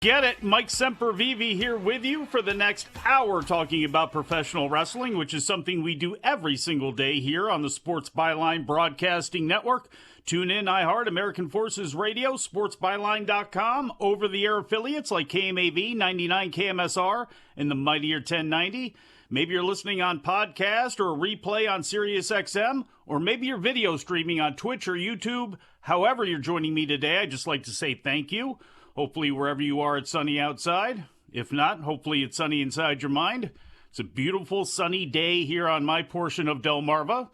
Get it, Mike Sempervive here with you for the next hour talking about professional wrestling, which is something we do every single day here on the Sports Byline Broadcasting Network. Tune in, iHeart, American Forces Radio, sportsbyline.com, over-the-air affiliates like KMAV, 99 KMSR, and the mightier 1090. Maybe you're listening on podcast or a replay on SiriusXM, or maybe you're video streaming on Twitch or YouTube. However you're joining me today, I'd just like to say thank you. Hopefully, wherever you are, it's sunny outside. If not, hopefully it's sunny inside your mind. It's a beautiful, sunny day here on my portion of Delmarva.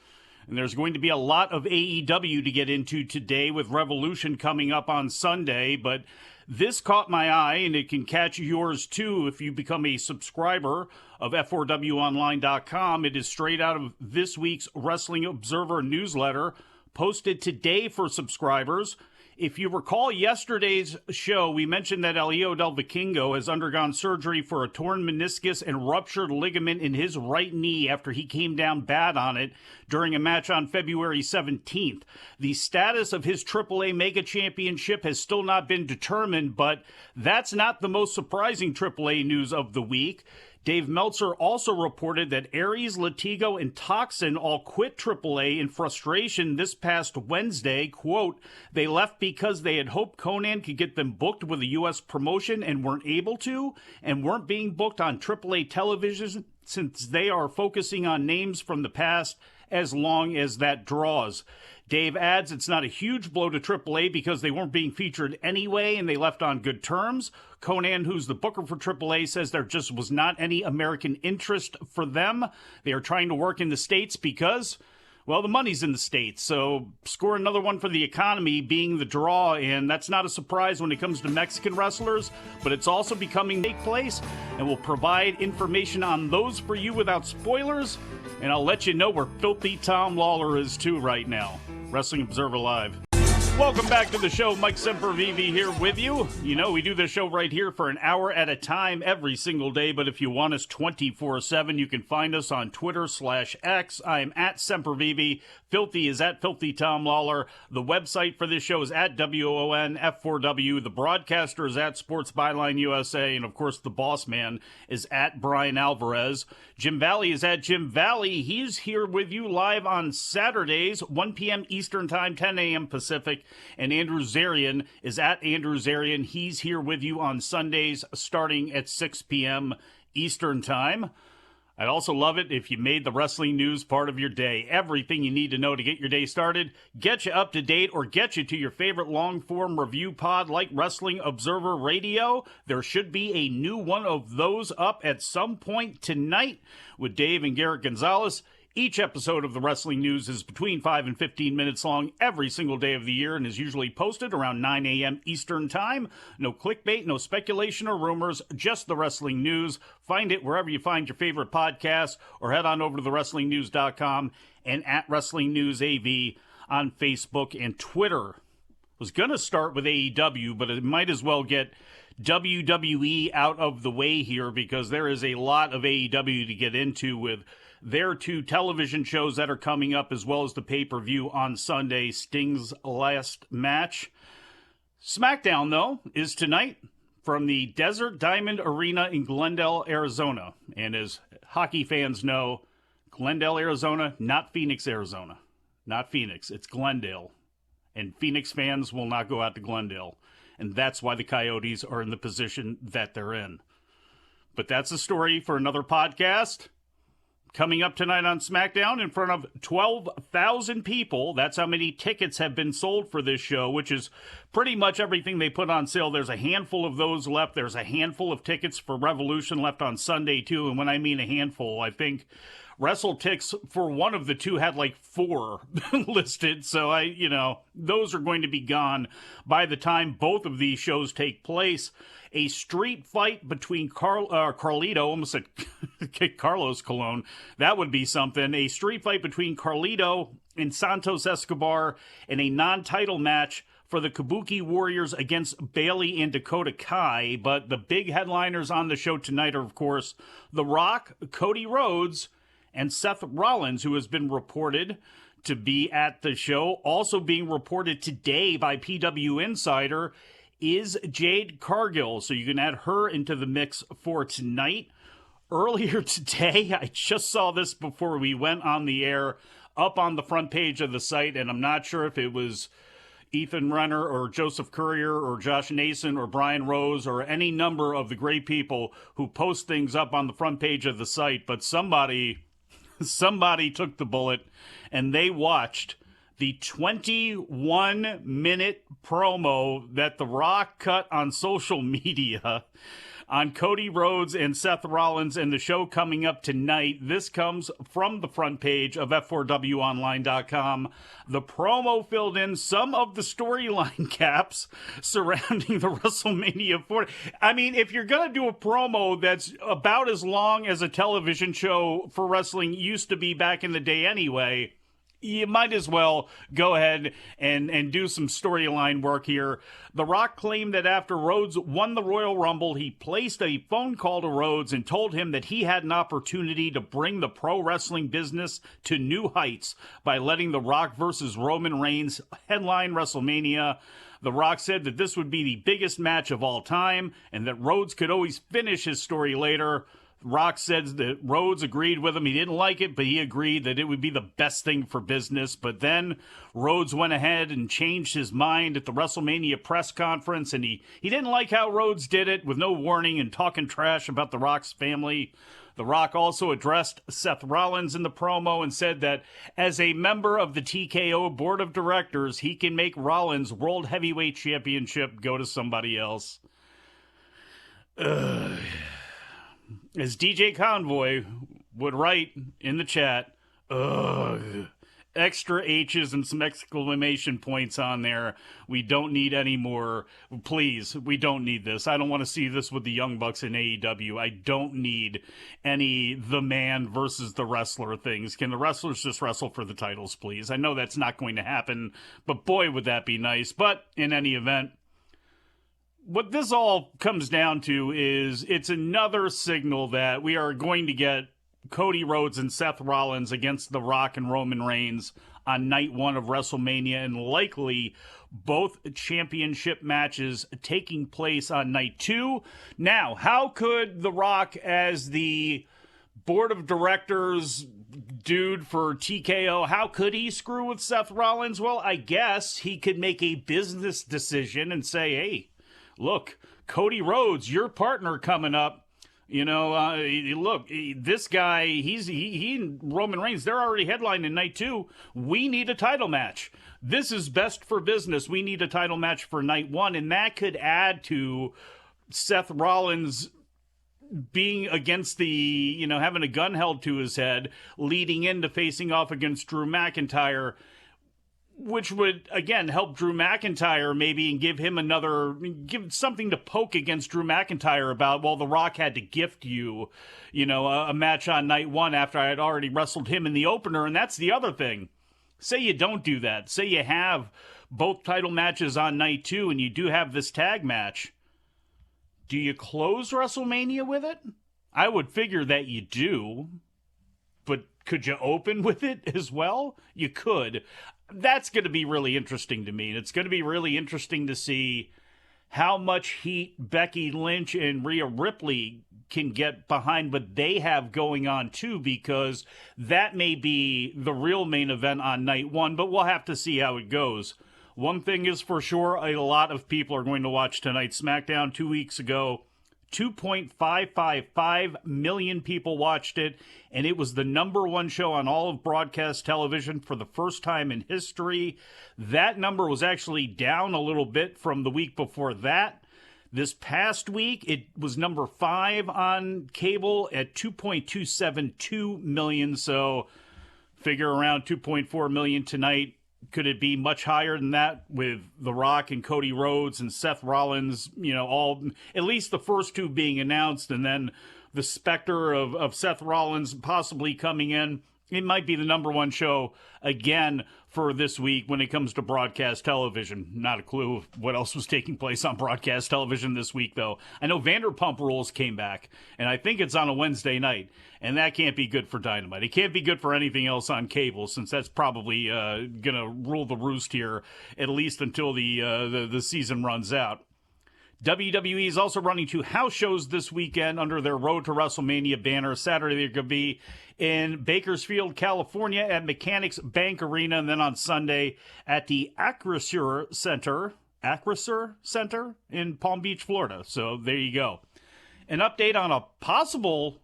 And there's going to be a lot of AEW to get into today with Revolution coming up on Sunday. But this caught my eye, and it can catch yours too if you become a subscriber of F4WOnline.com. It is straight out of this week's Wrestling Observer newsletter, posted today for subscribers. If you recall yesterday's show, we mentioned that Elio Del Vikingo has undergone surgery for a torn meniscus and ruptured ligament in his right knee after he came down bad on it during a match on February 17th. The status of his AAA Mega Championship has still not been determined, but that's not the most surprising AAA news of the week. Dave Meltzer also reported that Aries, Latigo, and Toxin all quit AAA in frustration this past Wednesday. Quote, they left because they had hoped Conan could get them booked with a U.S. promotion and weren't able to, and weren't being booked on AAA television since they are focusing on names from the past as long as that draws. Dave adds it's not a huge blow to AAA because they weren't being featured anyway and they left on good terms. Conan, who's the booker for AAA, says there just was not any American interest for them. They are trying to work in the States because, well, the money's in the States. So score another one for the economy being the draw, and that's not a surprise when it comes to Mexican wrestlers, but it's also becoming take place, and we'll provide information on those for you without spoilers, and I'll let you know where Filthy Tom Lawlor is too right now. Wrestling Observer Live. Welcome back to the show. Mike Sempervive here with you. You know, we do this show right here for an hour at a time every single day, but if you want us 24/7, you can find us on Twitter/X. I am at Sempervive. Filthy is at Filthy Tom Lawlor. The website for this show is at WONF4W. The broadcaster is at Sports Byline USA. And, of course, the boss man is at Bryan Alvarez. Jim Valley is at Jim Valley. He's here with you live on Saturdays, 1 p.m. Eastern Time, 10 a.m. Pacific. And Andrew Zarian is at Andrew Zarian. He's here with you on Sundays starting at 6 p.m. Eastern Time. I'd also love it if you made the wrestling news part of your day. Everything you need to know to get your day started, get you up to date, or get you to your favorite long-form review pod like Wrestling Observer Radio. There should be a new one of those up at some point tonight with Dave and Garrett Gonzalez. Each episode of the Wrestling News is between 5 and 15 minutes long every single day of the year and is usually posted around 9 a.m. Eastern Time. No clickbait, no speculation or rumors, just the Wrestling News. Find it wherever you find your favorite podcasts or head on over to thewrestlingnews.com and at Wrestling News AV on Facebook and Twitter. I was going to start with AEW, but it might as well get WWE out of the way here because there is a lot of AEW to get into with their two television shows that are coming up, as well as the pay-per-view on Sunday, Sting's last match. SmackDown, though, is tonight from the Desert Diamond Arena in Glendale, Arizona. And as hockey fans know, Glendale, Arizona, not Phoenix, Arizona. Not Phoenix, it's Glendale. And Phoenix fans will not go out to Glendale. And that's why the Coyotes are in the position that they're in. But that's a story for another podcast. Coming up tonight on SmackDown in front of 12,000 people. That's how many tickets have been sold for this show, which is pretty much everything they put on sale. There's a handful of those left. There's a handful of tickets for Revolution left on Sunday, too. And when I mean a handful, I think WrestleTix for one of the two had like 4 listed. So those are going to be gone by the time both of these shows take place. A street fight between Carlito, almost said Carlos Colon. That would be something. A street fight between Carlito and Santos Escobar in a non-title match for the Kabuki Warriors against Bailey and Dakota Kai. But the big headliners on the show tonight are, of course, The Rock, Cody Rhodes, and Seth Rollins, who has been reported to be at the show. Also being reported today by PW Insider is Jade Cargill, so you can add her into the mix for tonight. Earlier today, I just saw this before we went on the air, up on the front page of the site, and I'm not sure if it was Ethan Renner or Joseph Courier or Josh Nason or Brian Rose or any number of the great people who post things up on the front page of the site, but somebody took the bullet and they watched the 21-minute promo that The Rock cut on social media on Cody Rhodes and Seth Rollins and the show coming up tonight. This comes from the front page of F4WOnline.com. The promo filled in some of the storyline gaps surrounding the WrestleMania 40. I mean, if you're going to do a promo that's about as long as a television show for wrestling used to be back in the day anyway, you might as well go ahead and do some storyline work here. The Rock claimed that after Rhodes won the Royal Rumble, he placed a phone call to Rhodes and told him that he had an opportunity to bring the pro wrestling business to new heights by letting The Rock versus Roman Reigns headline WrestleMania. The Rock said that this would be the biggest match of all time and that Rhodes could always finish his story later. Rock said that Rhodes agreed with him. He didn't like it, but he agreed that it would be the best thing for business. But then Rhodes went ahead and changed his mind at the WrestleMania press conference, and he didn't like how Rhodes did it with no warning and talking trash about The Rock's family. The Rock also addressed Seth Rollins in the promo and said that as a member of the TKO board of directors, he can make Rollins' World Heavyweight Championship go to somebody else. As DJ Convoy would write in the chat, extra H's and some exclamation points on there. We don't need any more. Please, we don't need this. I don't want to see this with the Young Bucks in AEW. I don't need any the man versus the wrestler things. Can the wrestlers just wrestle for the titles, please? I know that's not going to happen, but boy, would that be nice. But in any event, what this all comes down to is it's another signal that we are going to get Cody Rhodes and Seth Rollins against The Rock and Roman Reigns on night one of WrestleMania, and likely both championship matches taking place on night two. Now, how could The Rock, as the board of directors dude for TKO, how could he screw with Seth Rollins? Well, I guess he could make a business decision and say, hey, look, Cody Rhodes, your partner coming up, look, this guy, he and Roman Reigns, they're already headlining night two. We need a title match. This is best for business. We need a title match for night one. And that could add to Seth Rollins being against the, having a gun held to his head, leading into facing off against Drew McIntyre, which would, again, help Drew McIntyre maybe and give something to poke against Drew McIntyre about, well, The Rock had to gift you, a match on night one after I had already wrestled him in the opener. And that's the other thing. Say you don't do that. Say you have both title matches on night two and you do have this tag match. Do you close WrestleMania with it? I would figure that you do. But could you open with it as well? You could. That's going to be really interesting to me. And it's going to be really interesting to see how much heat Becky Lynch and Rhea Ripley can get behind what they have going on too, because that may be the real main event on night one, but we'll have to see how it goes. One thing is for sure, a lot of people are going to watch tonight's SmackDown. 2 weeks ago, 2.555 million people watched it, and it was the number one show on all of broadcast television for the first time in history. That number was actually down a little bit from the week before that. This past week, it was number 5 on cable at 2.272 million, so figure around 2.4 million tonight. Could it be much higher than that with The Rock and Cody Rhodes and Seth Rollins, all, at least the first two being announced, and then the specter of Seth Rollins possibly coming in? It might be the number one show again for this week when it comes to broadcast television. Not a clue what else was taking place on broadcast television this week, though. I know Vanderpump Rules came back, and I think it's on a Wednesday night, and that can't be good for Dynamite. It can't be good for anything else on cable, since that's probably going to rule the roost here, at least until the season runs out. WWE is also running 2 house shows this weekend under their Road to WrestleMania banner. Saturday, they're going to be in Bakersfield, California at Mechanics Bank Arena, and then on Sunday at the Acrisure Center in Palm Beach, Florida. So there you go. An update on a possible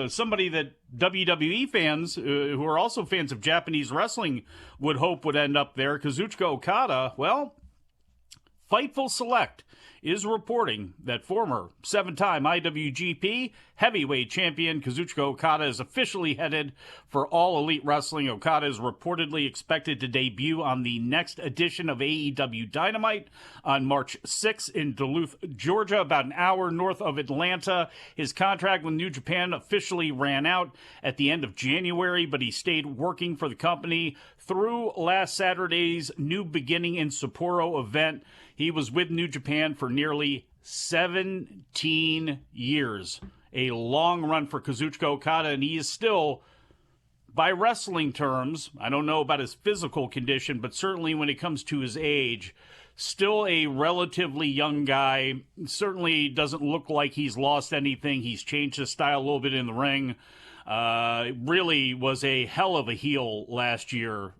somebody that WWE fans, who are also fans of Japanese wrestling, would hope would end up there. Kazuchika Okada, well, Fightful Select is reporting that former 7-time IWGP heavyweight champion Kazuchika Okada is officially headed for All Elite Wrestling. Okada is reportedly expected to debut on the next edition of AEW Dynamite on March 6th in Duluth, Georgia, about an hour north of Atlanta. His contract with New Japan officially ran out at the end of January, but he stayed working for the company through last Saturday's New Beginning in Sapporo event. He was with New Japan for nearly 17 years. A long run for Kazuchika Okada, and he is still, by wrestling terms, I don't know about his physical condition, but certainly when it comes to his age, still a relatively young guy. Certainly doesn't look like he's lost anything. He's changed his style a little bit in the ring. Really was a hell of a heel last year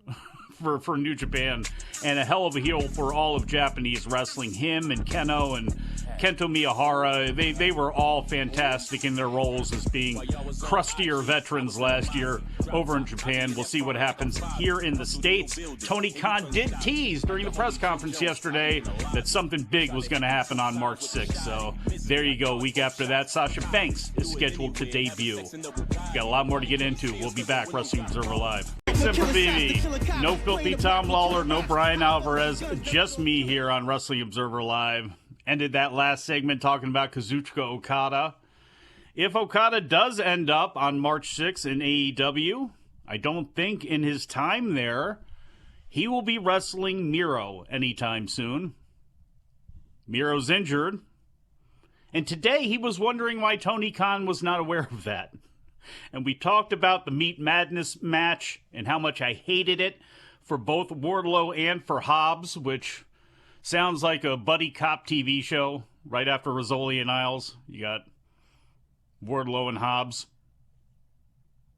for New Japan, and a hell of a heel for all of Japanese wrestling. Him and Kento Miyahara, they were all fantastic in their roles as being crustier veterans last year over in Japan. We'll see what happens here in the States. Tony Khan did tease during the press conference yesterday that something big was going to happen on March 6th. So there you go. A week after that, Sasha Banks is scheduled to debut. Got a lot more to get into. We'll be back. Wrestling Observer Live. Sempervive. No Filthy Tom Lawlor, no Bryan Alvarez, just me here on Wrestling Observer Live. Ended that last segment talking about Kazuchika Okada. If Okada does end up on March 6th in AEW, I don't think in his time there he will be wrestling Miro anytime soon. Miro's injured. And today he was wondering why Tony Khan was not aware of that. And we talked about the Meat Madness match and how much I hated it for both Wardlow and for Hobbs, which sounds like a buddy cop TV show right after Rizzoli and Isles. You got Wardlow and Hobbs.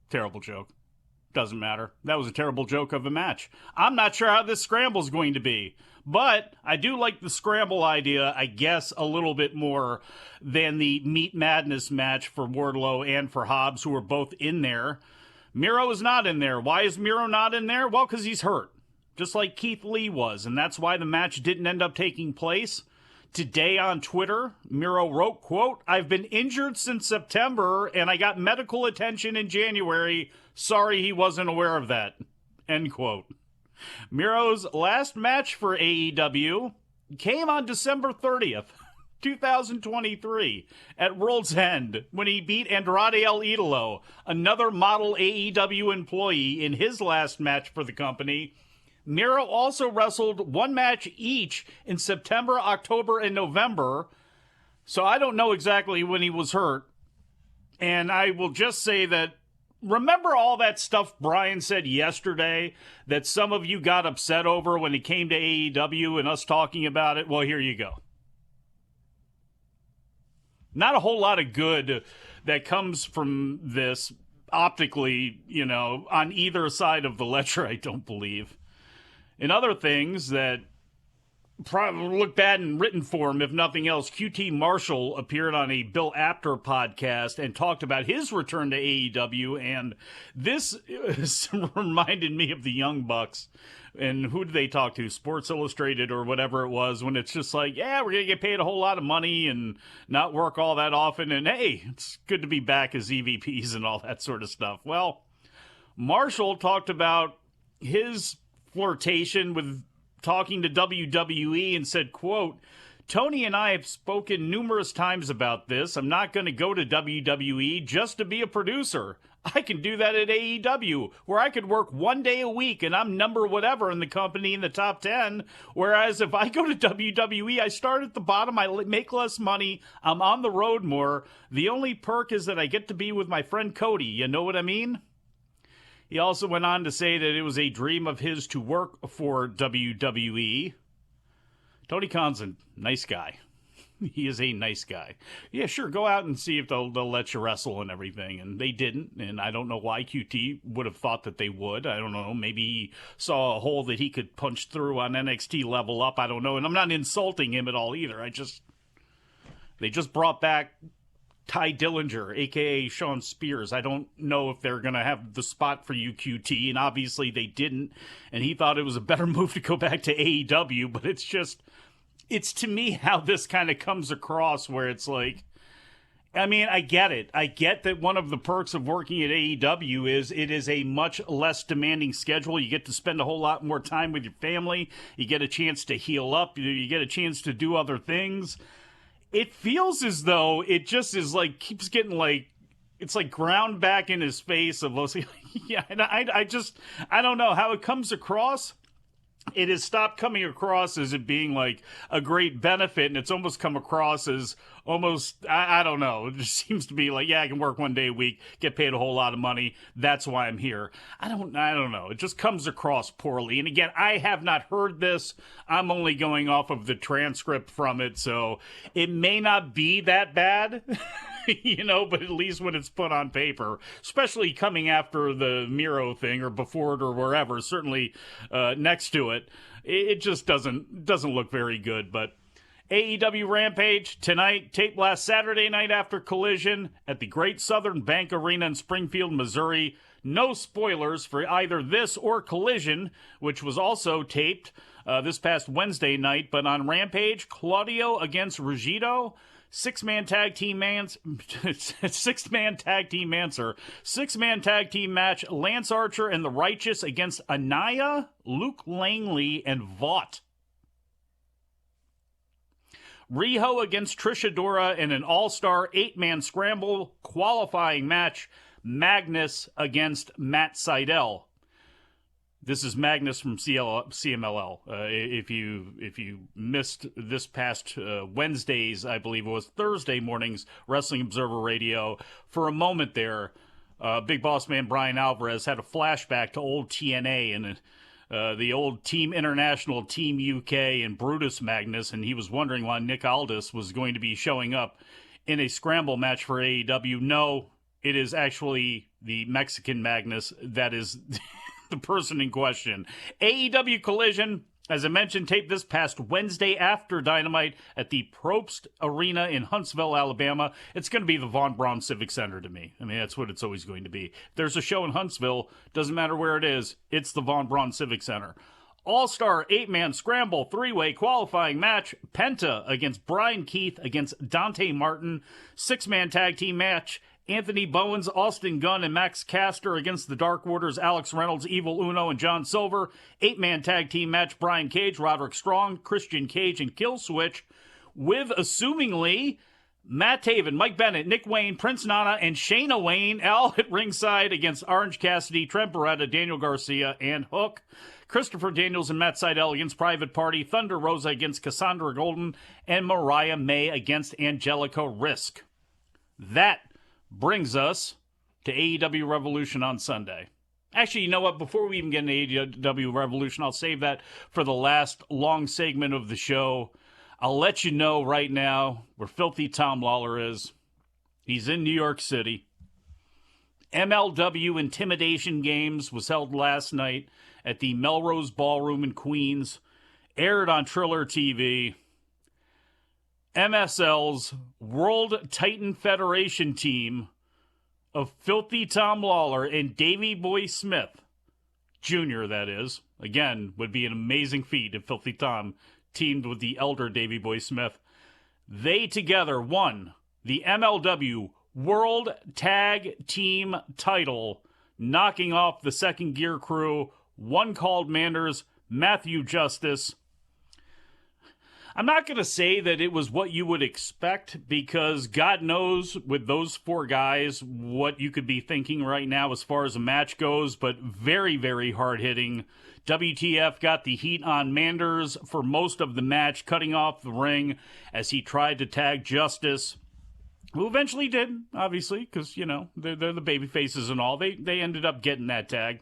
Terrible joke. Doesn't matter. That was a terrible joke of a match. I'm not sure how this scramble's going to be, but I do like the scramble idea, I guess, a little bit more than the Meat Madness match for Wardlow and for Hobbs, who are both in there. Miro is not in there. Why is Miro not in there? Well, because he's hurt, just like Keith Lee was, and that's why the match didn't end up taking place. Today on Twitter, Miro wrote, quote, "I've been injured since September, and I got medical attention in January. Sorry he wasn't aware of that." End quote. Miro's last match for AEW came on December 30th, 2023, at World's End, when he beat Andrade El Idolo, another model AEW employee, in his last match for the company. Miro also wrestled one match each in September, October, and November, so I don't know exactly when he was hurt. And I will just say that, remember all that stuff Bryan said yesterday that some of you got upset over when it came to AEW and us talking about it? Well, here you go. Not a whole lot of good that comes from this optically, on either side of the ledger, I don't believe. And other things that probably look bad in written form, if nothing else, QT Marshall appeared on a Bill Apter podcast and talked about his return to AEW, and this reminded me of the Young Bucks. And who did they talk to? Sports Illustrated or whatever it was, when it's just like, yeah, we're going to get paid a whole lot of money and not work all that often, and hey, it's good to be back as EVPs and all that sort of stuff. Well, Marshall talked about his flirtation with talking to WWE and said, quote, "Tony and I have spoken numerous times about this. I'm not going to go to WWE just to be a producer. I can do that at AEW, where I could work one day a week and I'm number whatever in the company in the top 10. Whereas if I go to WWE, I start at the bottom, I make less money, I'm on the road more. The only perk is that I get to be with my friend Cody. You know what I mean?" He also went on to say that it was a dream of his to work for WWE. Tony Khan's a nice guy. He is a nice guy. Yeah, sure, go out and see if they'll let you wrestle and everything. And they didn't, and I don't know why QT would have thought that they would. I don't know. Maybe he saw a hole that he could punch through on NXT Level Up. I don't know. And I'm not insulting him at all either. They just brought back Ty Dillinger, a.k.a. Sean Spears. I don't know if they're going to have the spot for you, QT, and obviously they didn't. And he thought it was a better move to go back to AEW, but it's to me how this kind of comes across where it's like, I mean, I get it. I get that one of the perks of working at AEW is it is a much less demanding schedule. You get to spend a whole lot more time with your family. You get a chance to heal up. You get a chance to do other things. It feels as though it just is like, keeps getting like, it's like ground back in his face of, yeah, and I don't know how it comes across. It has stopped coming across as it being like a great benefit, and it's almost come across as almost, I don't know, it just seems to be like, yeah, I can work one day a week, get paid a whole lot of money, that's why I'm here. I don't know, it just comes across poorly. And again, I have not heard this, I'm only going off of the transcript from it, so it may not be that bad. But at least when it's put on paper, especially coming after the Miro thing or before it or wherever, certainly next to it, it just doesn't look very good. But AEW Rampage tonight, taped last Saturday night after Collision at the Great Southern Bank Arena in Springfield, Missouri. No spoilers for either this or Collision, which was also taped this past Wednesday night. But on Rampage, Claudio against Rugido. Six-man tag team match, Lance Archer and the Righteous against Anaya, Luke Langley, and Vaught. Riho against Trish Adora in an all-star 8-man scramble qualifying match, Magnus against Matt Sydal. This is Magnus from CMLL. If you missed this past Wednesday's, I believe it was Thursday morning's Wrestling Observer Radio, for a moment there, Big Boss Man Bryan Alvarez had a flashback to old TNA and the old Team International, Team UK, and Brutus Magnus, and he was wondering why Nick Aldis was going to be showing up in a scramble match for AEW. No, it is actually the Mexican Magnus that is the person in question. AEW Collision, as I mentioned, taped this past Wednesday after Dynamite at the Probst Arena in Huntsville, Alabama. It's going to be the Von Braun Civic Center to me. I mean, that's what it's always going to be. If there's a show in Huntsville, doesn't matter where it is, it's the Von Braun Civic Center. All-Star 8-man scramble 3-way qualifying match, Penta against Brian Keith against Dante Martin. 6-man tag team match, Anthony Bowens, Austin Gunn, and Max Caster against the Dark Order's Alex Reynolds, Evil Uno, and John Silver. 8-man tag team match, Brian Cage, Roderick Strong, Christian Cage, and Killswitch, with, assumingly, Matt Taven, Mike Bennett, Nick Wayne, Prince Nana, and Shayna Wayne, all at ringside against Orange Cassidy, Trent Beretta, Daniel Garcia, and Hook. Christopher Daniels and Matt Sydal against Private Party, Thunder Rosa against Cassandra Golden, and Mariah May against Angelica Risk. That brings us to AEW Revolution on Sunday. Actually, you know what? Before we even get into AEW Revolution, I'll save that for the last long segment of the show. I'll let you know right now where Filthy Tom Lawlor is. He's in New York City. MLW Intimidation Games was held last night at the Melrose Ballroom in Queens. Aired on Triller TV. MSL's World Titan Federation team of Filthy Tom Lawlor and Davey Boy Smith, Jr., that is. Again, would be an amazing feat if Filthy Tom teamed with the elder Davey Boy Smith. They together won the MLW World Tag Team title, knocking off the Second Gear Crew, One Called Manders, Matthew Justice. I'm not going to say that it was what you would expect, because God knows with those four guys what you could be thinking right now as far as a match goes, but very, very hard-hitting. WTF got the heat on Manders for most of the match, cutting off the ring as he tried to tag Justice, who eventually did, obviously, because, you know, they're the baby faces and all. They ended up getting that tag.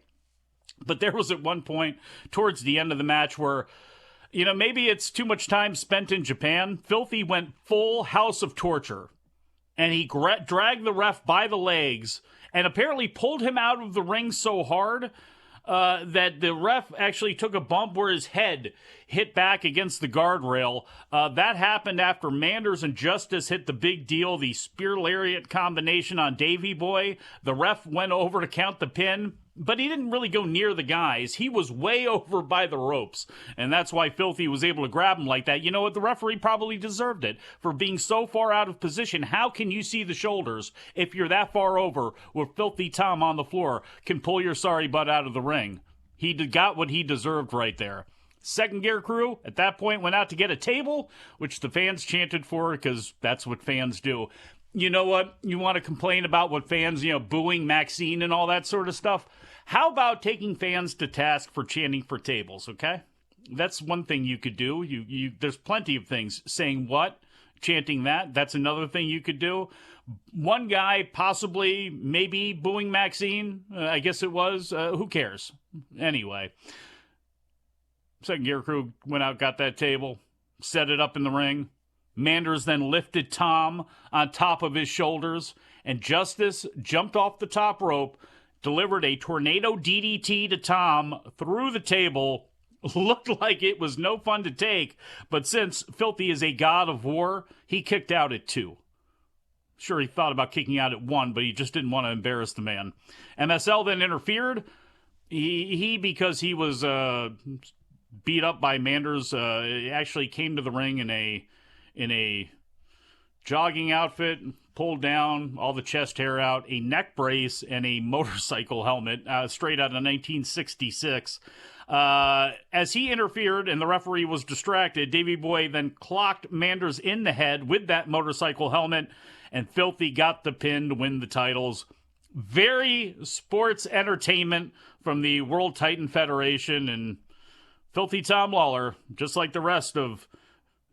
But there was at one point towards the end of the match where You know, maybe it's too much time spent in Japan. Filthy went full House of Torture, and he dragged the ref by the legs and apparently pulled him out of the ring so hard that the ref actually took a bump where his head hit back against the guardrail. That happened after Manders and Justice hit the big deal, the spear lariat combination on Davey Boy. The ref went over to count the pin, but he didn't really go near the guys. He was way over by the ropes, and that's why Filthy was able to grab him like that. You know what? The referee probably deserved it for being so far out of position. How can you see the shoulders if you're that far over where Filthy Tom on the floor can pull your sorry butt out of the ring? He got what he deserved right there. Second Gear Crew, at that point, went out to get a table, which the fans chanted for because that's what fans do. You know what? You want to complain about what fans, booing Maxine and all that sort of stuff? How about taking fans to task for chanting for tables, okay? That's one thing you could do. There's plenty of things. Saying what? Chanting that? That's another thing you could do. One guy possibly, maybe booing Maxine. I guess it was. Who cares? Anyway. Second Gear Crew went out, got that table, set it up in the ring. Manders then lifted Tom on top of his shoulders, and Justice jumped off the top rope, delivered a tornado DDT to Tom through the table. Looked like it was no fun to take, but since Filthy is a god of war, he kicked out at 2. Sure, he thought about kicking out at 1, but he just didn't want to embarrass the man. MSL then interfered. He because he was beat up by Manders, actually came to the ring in a jogging outfit, pulled down all the chest hair out, a neck brace, and a motorcycle helmet, straight out of 1966. As he interfered and the referee was distracted, Davey Boy then clocked Manders in the head with that motorcycle helmet, and Filthy got the pin to win the titles. Very sports entertainment from the World Titan Federation, and Filthy Tom Lawlor, just like the rest of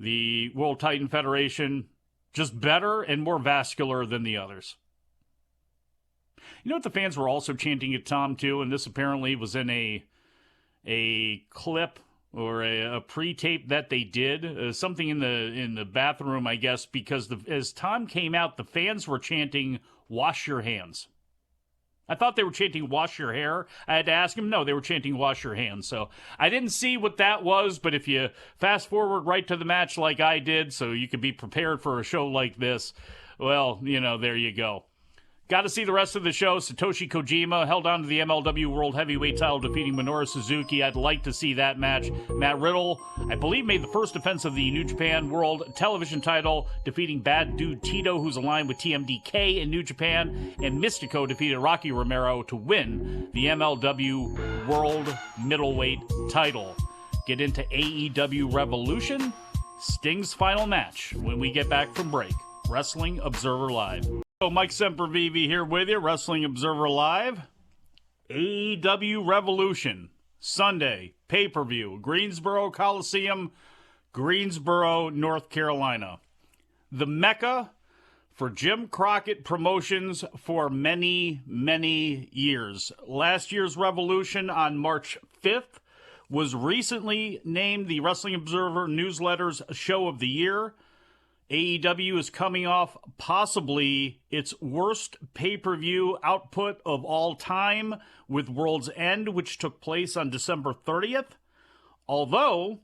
the World Titan Federation, just better and more vascular than the others. You know what the fans were also chanting at Tom, too? And this apparently was in a clip or a pre-tape that they did. Something in the bathroom, I guess, because as Tom came out, the fans were chanting, "Wash your hands." I thought they were chanting "wash your hair." I had to ask him. No, they were chanting "wash your hands." So I didn't see what that was, but if you fast forward right to the match like I did, so you could be prepared for a show like this, well, there you go. Got to see the rest of the show. Satoshi Kojima held on to the MLW World Heavyweight title, defeating Minoru Suzuki. I'd like to see that match. Matt Riddle, I believe, made the first defense of the New Japan World Television title, defeating Bad Dude Tito, who's aligned with TMDK in New Japan. And Mystico defeated Rocky Romero to win the MLW World Middleweight title. Get into AEW Revolution, Sting's final match, when we get back from break. Wrestling Observer Live. So Mike Sempervive here with you, Wrestling Observer Live. AEW Revolution, Sunday, pay-per-view, Greensboro Coliseum, Greensboro, North Carolina. The Mecca for Jim Crockett Promotions for many, many years. Last year's Revolution on March 5th was recently named the Wrestling Observer Newsletter's Show of the Year. AEW is coming off possibly its worst pay-per-view output of all time with World's End, which took place on December 30th. Although,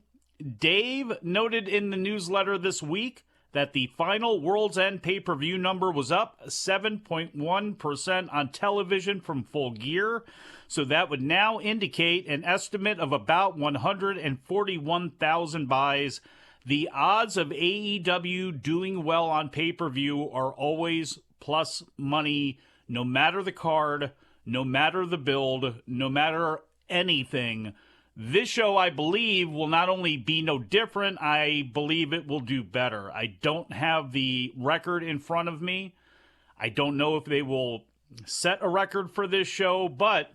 Dave noted in the newsletter this week that the final World's End pay-per-view number was up 7.1% on television from Full Gear. So that would now indicate an estimate of about 141,000 buys. The odds of AEW doing well on pay-per-view are always plus money, no matter the card, no matter the build, no matter anything. This show, I believe, will not only be no different, I believe it will do better. I don't have the record in front of me. I don't know if they will set a record for this show, but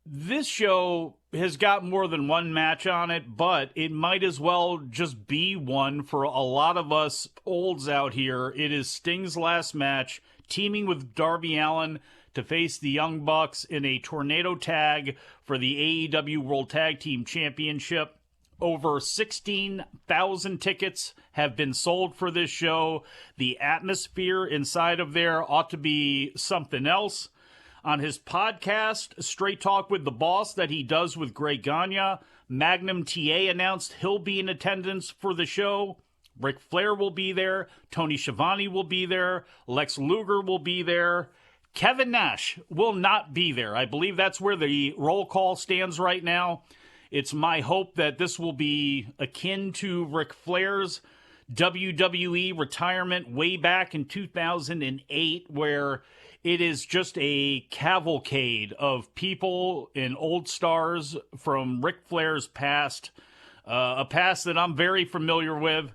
this show has got more than one match on it, but it might as well just be one for a lot of us olds out here. It is Sting's last match, teaming with Darby Allin to face the Young Bucks in a tornado tag for the AEW World Tag Team Championship. Over 16,000 tickets have been sold for this show. The atmosphere inside of there ought to be something else. On his podcast, Straight Talk with the Boss, that he does with Greg Gagne, Magnum TA announced he'll be in attendance for the show. Ric Flair will be there. Tony Schiavone will be there. Lex Luger will be there. Kevin Nash will not be there. I believe that's where the roll call stands right now. It's my hope that this will be akin to Ric Flair's WWE retirement way back in 2008, where it is just a cavalcade of people and old stars from Ric Flair's past, a past that I'm very familiar with.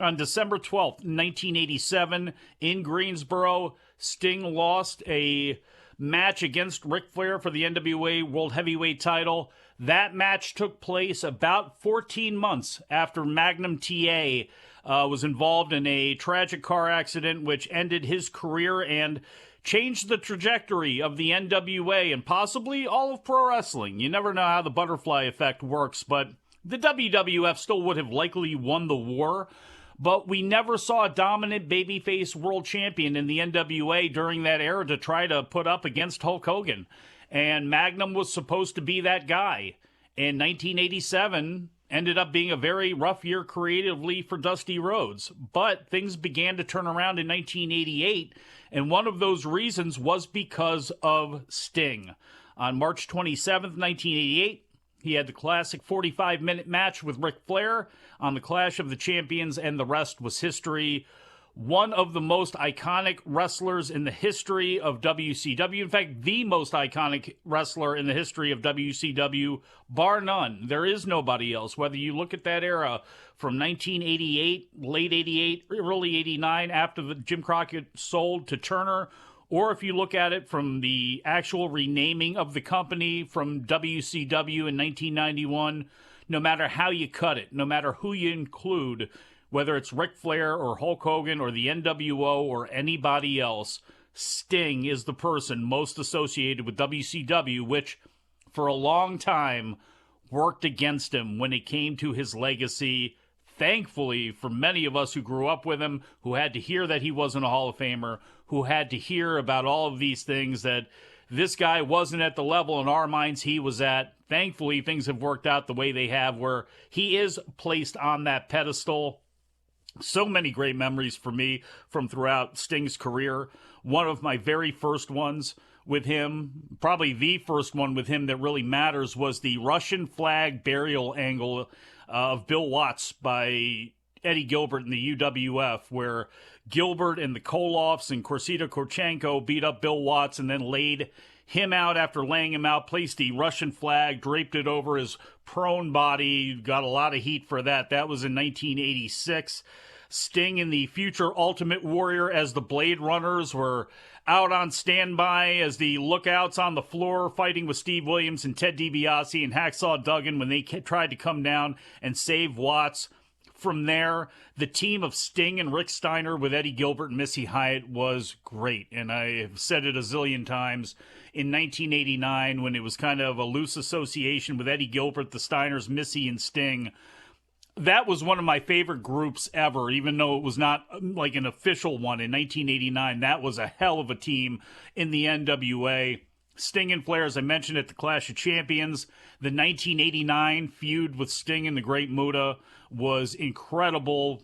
On December 12th, 1987, in Greensboro, Sting lost a match against Ric Flair for the NWA World Heavyweight title. That match took place about 14 months after Magnum TA was involved in a tragic car accident which ended his career and changed the trajectory of the NWA and possibly all of pro wrestling. You never know how the butterfly effect works, but the WWF still would have likely won the war. But we never saw a dominant babyface world champion in the NWA during that era to try to put up against Hulk Hogan. And Magnum was supposed to be that guy. In 1987, ended up being a very rough year creatively for Dusty Rhodes. But things began to turn around in 1988, and one of those reasons was because of Sting. On March 27th, 1988, he had the classic 45-minute match with Ric Flair on the Clash of the Champions, and the rest was history. One of the most iconic wrestlers in the history of WCW. In fact, the most iconic wrestler in the history of WCW, bar none. There is nobody else. Whether you look at that era from 1988, late 88, early 89, after the Jim Crockett sold to Turner, or if you look at it from the actual renaming of the company from WCW in 1991, no matter how you cut it, no matter who you include, whether it's Ric Flair or Hulk Hogan or the NWO or anybody else, Sting is the person most associated with WCW, which for a long time worked against him when it came to his legacy. Thankfully, for many of us who grew up with him, who had to hear that he wasn't a Hall of Famer, who had to hear about all of these things, that this guy wasn't at the level in our minds he was at. Thankfully, things have worked out the way they have, where he is placed on that pedestal. So many great memories for me from throughout Sting's career. One of my very first ones with him, probably the first one with him that really matters, was the Russian flag burial angle of Bill Watts by Eddie Gilbert in the UWF, where Gilbert and the Koloffs and Korsita Korchenko beat up Bill Watts and then laid him out after laying him out, placed the Russian flag, draped it over his prone body, got a lot of heat for that. That was in 1986. Sting and the future Ultimate Warrior as the Blade Runners were out on standby as the lookouts on the floor, fighting with Steve Williams and Ted DiBiase and Hacksaw Duggan when they tried to come down and save Watts. From there, the team of Sting and Rick Steiner with Eddie Gilbert and Missy Hyatt was great. And I have said it a zillion times. In 1989, when it was kind of a loose association with Eddie Gilbert, the Steiners, Missy, and Sting, that was one of my favorite groups ever, even though it was not like an official one in 1989. That was a hell of a team in the NWA. Sting and Flair, as I mentioned, at the Clash of Champions. The 1989 feud with Sting and the Great Muta was incredible,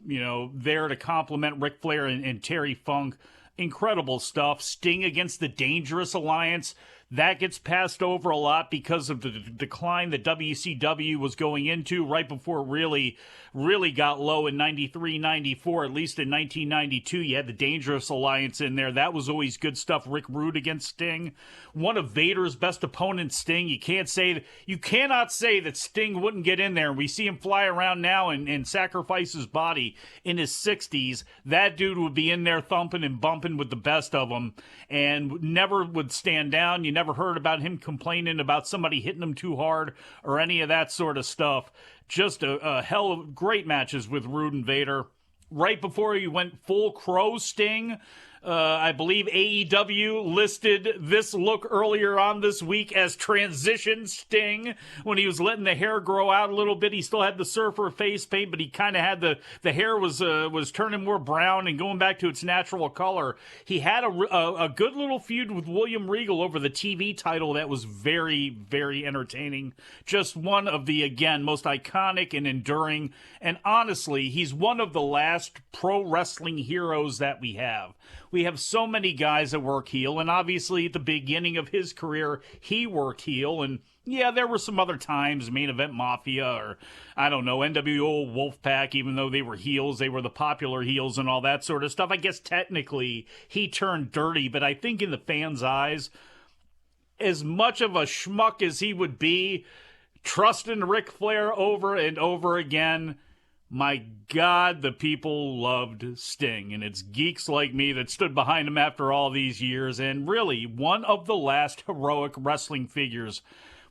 there to complement Ric Flair and Terry Funk. Incredible stuff. Sting against the Dangerous Alliance. That gets passed over a lot because of the decline that WCW was going into right before it really got low in 93, 94, at least in 1992. You had the Dangerous Alliance in there. That was always good stuff. Rick Rude against Sting. One of Vader's best opponents, Sting. You cannot say that Sting wouldn't get in there. We see him fly around now and sacrifice his body in his 60s. That dude would be in there thumping and bumping with the best of them and never would stand down. You never heard about him complaining about somebody hitting him too hard or any of that sort of stuff. Just a hell of great matches with Rude and Vader. Right before he went full Crow Sting, I believe AEW listed this look earlier on this week as transition Sting when he was letting the hair grow out a little bit. He still had the surfer face paint, but he kind of had the hair was turning more brown and going back to its natural color. He had a good little feud with William Regal over the TV title that was very, very entertaining. Just one of the, again, most iconic and enduring, and honestly, he's one of the last pro wrestling heroes that we have. We have so many guys that work heel, and obviously at the beginning of his career, he worked heel, and yeah, there were some other times, Main Event Mafia, or, I don't know, NWO Wolfpack, even though they were heels, they were the popular heels and all that sort of stuff. I guess technically he turned dirty, but I think in the fans' eyes, as much of a schmuck as he would be, trusting Ric Flair over and over again, my God, the people loved Sting, and it's geeks like me that stood behind him after all these years, and really one of the last heroic wrestling figures.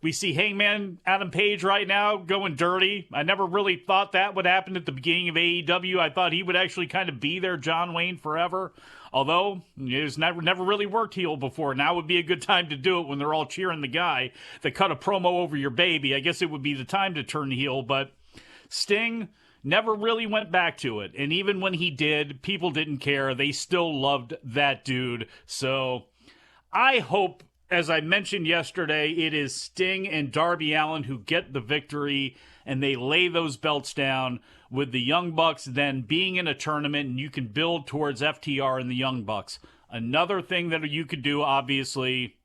We see Hangman Adam Page right now going dirty. I never really thought that would happen at the beginning of AEW. I thought he would actually kind of be their John Wayne forever, although he's never really worked heel before. Now would be a good time to do it when they're all cheering the guy that cut a promo over your baby. I guess it would be the time to turn heel, but Sting never really went back to it. And even when he did, people didn't care. They still loved that dude. So I hope, as I mentioned yesterday, it is Sting and Darby Allin who get the victory and they lay those belts down, with the Young Bucks then being in a tournament, and you can build towards FTR and the Young Bucks. Another thing that you could do, obviously,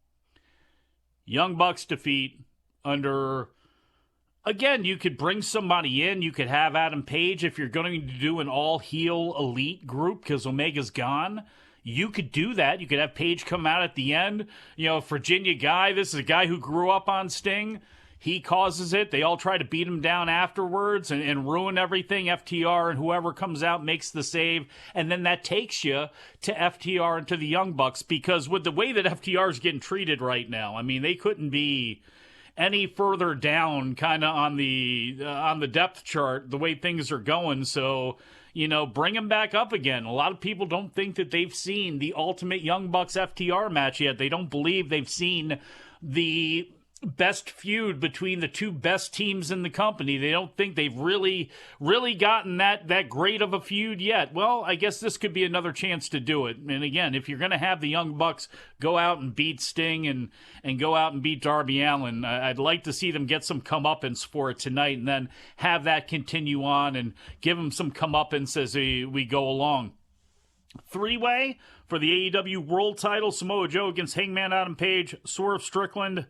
Young Bucks defeat under... Again, you could bring somebody in. You could have Adam Page if you're going to do an all-heel elite group because Omega's gone. You could do that. You could have Page come out at the end. You know, Virginia Guy, this is a guy who grew up on Sting. He causes it. They all try to beat him down afterwards and ruin everything. FTR and whoever comes out makes the save. And then that takes you to FTR and to the Young Bucks, because with the way that FTR is getting treated right now, I mean, they couldn't be any further down kind of on the depth chart the way things are going. So, you know, bring them back up again. A lot of people don't think that they've seen the Ultimate Young Bucks FTR match yet. They don't believe they've seen the best feud between the two best teams in the company. They don't think they've really gotten that great of a feud yet. Well, I guess this could be another chance to do it. And again, if you're going to have the Young Bucks go out and beat Sting and go out and beat Darby Allin, I'd like to see them get some comeuppance for it tonight, and then have that continue on and give them some comeuppance as we go along. Three-way for the AEW World Title: Samoa Joe against Hangman Adam Page, Swerve Strickland.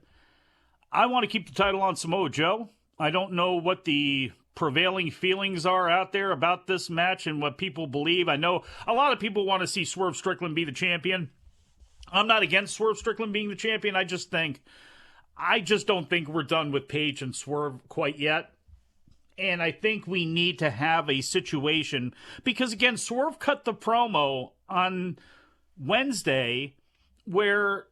I want to keep the title on Samoa Joe. I don't know what the prevailing feelings are out there about this match and what people believe. I know a lot of people want to see Swerve Strickland be the champion. I'm not against Swerve Strickland being the champion. I just don't think we're done with Page and Swerve quite yet. And I think we need to have a situation, because again, Swerve cut the promo on Wednesday where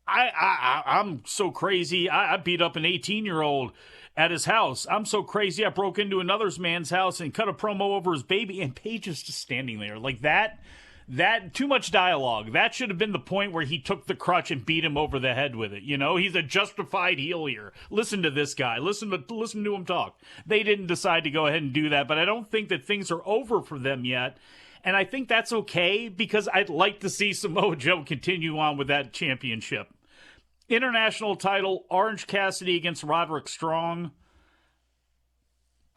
I'm so crazy. I beat up an 18-year-old at his house. I'm so crazy I broke into another man's house and cut a promo over his baby, and Paige is just standing there like that. That too much dialogue. That should have been the point where he took the crutch and beat him over the head with it. You know, he's a justified heel here. Listen to this guy. Listen to him talk. They didn't decide to go ahead and do that, but I don't think that things are over for them yet. And I think that's okay, because I'd like to see Samoa Joe continue on with that championship. International title, Orange Cassidy against Roderick Strong.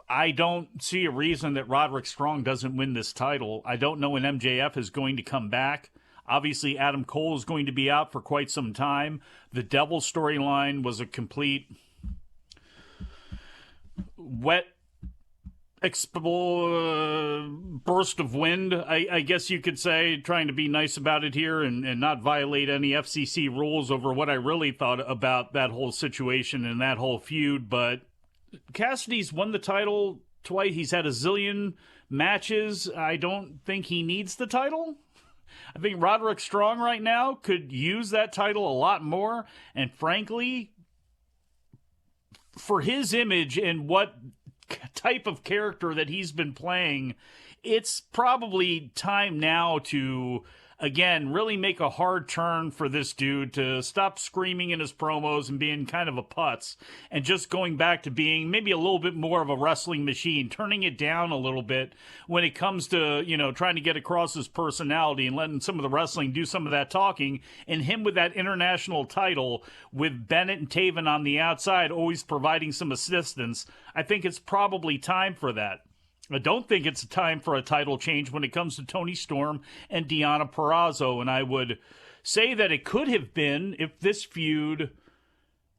I don't see a reason that Roderick Strong doesn't win this title. I don't know when MJF is going to come back. Obviously, Adam Cole is going to be out for quite some time. The Devil storyline was a complete wet burst of wind, I guess you could say, trying to be nice about it here and not violate any FCC rules over what I really thought about that whole situation and that whole feud. But Cassidy's won the title twice. He's had a zillion matches. I don't think he needs the title. I think Roderick Strong right now could use that title a lot more. And frankly, for his image and what type of character that he's been playing, it's probably time now to again, really make a hard turn for this dude to stop screaming in his promos and being kind of a putz and just going back to being maybe a little bit more of a wrestling machine, turning it down a little bit when it comes to, trying to get across his personality and letting some of the wrestling do some of that talking, and him with that international title with Bennett and Taven on the outside always providing some assistance. I think it's probably time for that. I don't think it's time for a title change when it comes to Toni Storm and Deonna Purrazzo, and I would say that it could have been if this feud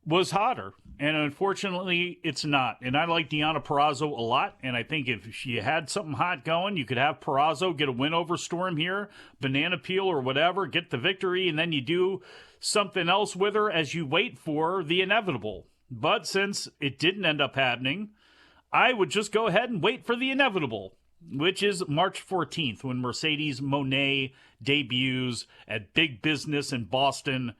was hotter, and unfortunately it's not. And I like Deonna Purrazzo a lot, and I think if she had something hot going, you could have Purrazzo get a win over Storm here, banana peel or whatever, get the victory, and then you do something else with her as you wait for the inevitable. But since it didn't end up happening, I would just go ahead and wait for the inevitable, which is March 14th when Mercedes Moné debuts at Big Business in Boston.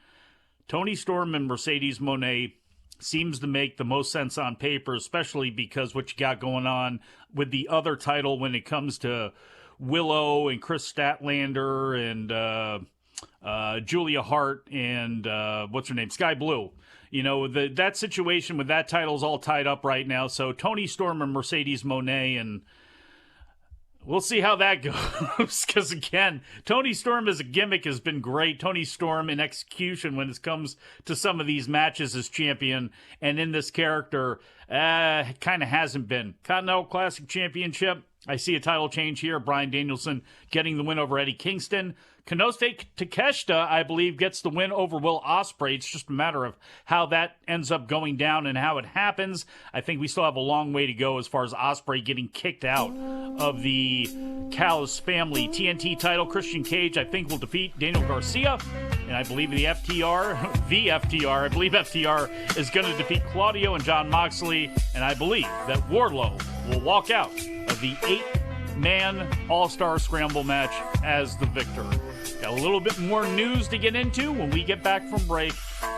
Toni Storm and Mercedes Moné seems to make the most sense on paper, especially because what you got going on with the other title when it comes to Willow and Chris Statlander and Julia Hart and what's her name, Sky Blue. That situation with that title is all tied up right now. So Toni Storm and Mercedes Moné, and we'll see how that goes. Because again, Toni Storm as a gimmick has been great. Toni Storm in execution when it comes to some of these matches as champion, and in this character, kind of hasn't been. Continental Classic Championship, I see a title change here. Bryan Danielson getting the win over Eddie Kingston. Konosuke Takeshita, I believe, gets the win over Will Ospreay. It's just a matter of how that ends up going down and how it happens. I think we still have a long way to go as far as Ospreay getting kicked out of the Callis family TNT title. Christian Cage, I think, will defeat Daniel Garcia. And I believe I believe FTR is going to defeat Claudio and Jon Moxley. And I believe that Wardlow will walk out of the 8-man All-Star Scramble match as the victor. Got a little bit more news to get into when we get back from break.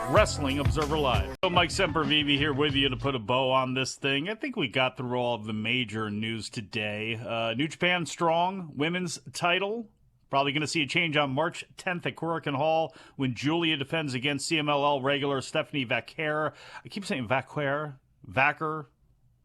Wrestling Observer Live. So Mike Sempervive here with you to put a bow on this thing. I think we got through all of the major news today. New Japan Strong women's title. Probably going to see a change on March 10th at Korakuen Hall when Julia defends against CMLL regular Stephanie Vaquer. I keep saying Vaquer.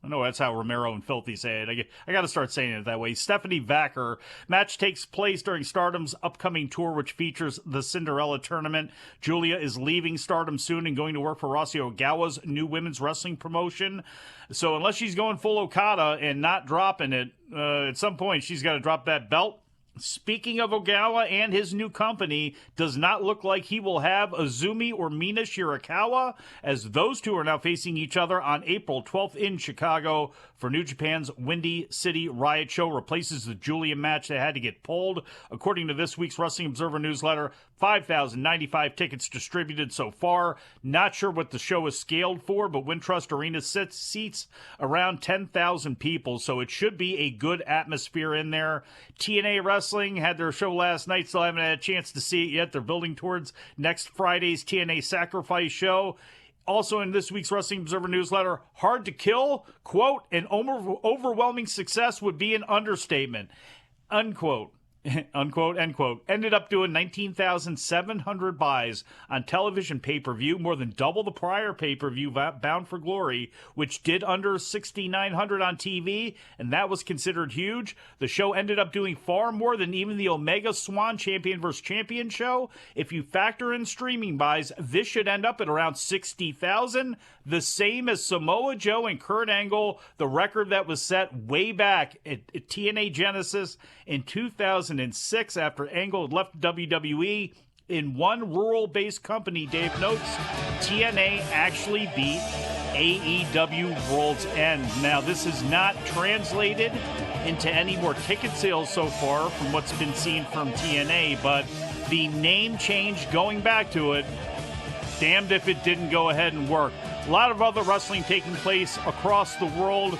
I know that's how Romero and Filthy say it. I got to start saying it that way. Stephanie Vaquer. Match takes place during Stardom's upcoming tour, which features the Cinderella tournament. Julia is leaving Stardom soon and going to work for Rossy Ogawa's new women's wrestling promotion. So unless she's going full Okada and not dropping it, at some point she's got to drop that belt. Speaking of Ogawa and his new company, does not look like he will have Azumi or Mina Shirakawa, as those two are now facing each other on April 12th in Chicago for New Japan's Windy City Riot Show. Replaces the Julia match that had to get pulled. According to this week's Wrestling Observer newsletter, 5,095 tickets distributed so far. Not sure what the show is scaled for, but Wintrust Arena seats around 10,000 people, so it should be a good atmosphere in there. TNA Wrestling had their show last night, still haven't had a chance to see it yet. They're building towards next Friday's TNA Sacrifice show. Also in this week's Wrestling Observer newsletter, Hard to Kill, quote, an overwhelming success would be an understatement, unquote. Unquote, end quote. Ended up doing 19,700 buys on television pay-per-view, more than double the prior pay-per-view Bound for Glory, which did under 6,900 on TV, and that was considered huge. The show ended up doing far more than even the Omega Swan Champion vs. Champion show. If you factor in streaming buys, this should end up at around 60,000, the same as Samoa Joe and Kurt Angle, the record that was set way back at TNA Genesis in 2006 after Angle had left WWE. In one rural-based company, Dave notes, TNA actually beat AEW World's End. Now, this is not translated into any more ticket sales so far from what's been seen from TNA, but the name change going back to it, damned if it didn't go ahead and work. A lot of other wrestling taking place across the world.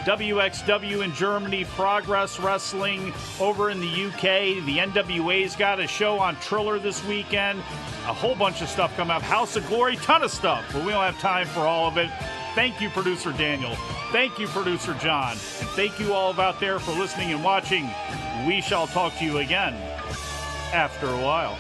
WXW in Germany, Progress Wrestling over in the UK. The NWA's got a show on Triller this weekend. A whole bunch of stuff coming up. House of Glory, ton of stuff, but we don't have time for all of it. Thank you, Producer Daniel. Thank you, Producer John. And thank you all out there for listening and watching. We shall talk to you again after a while.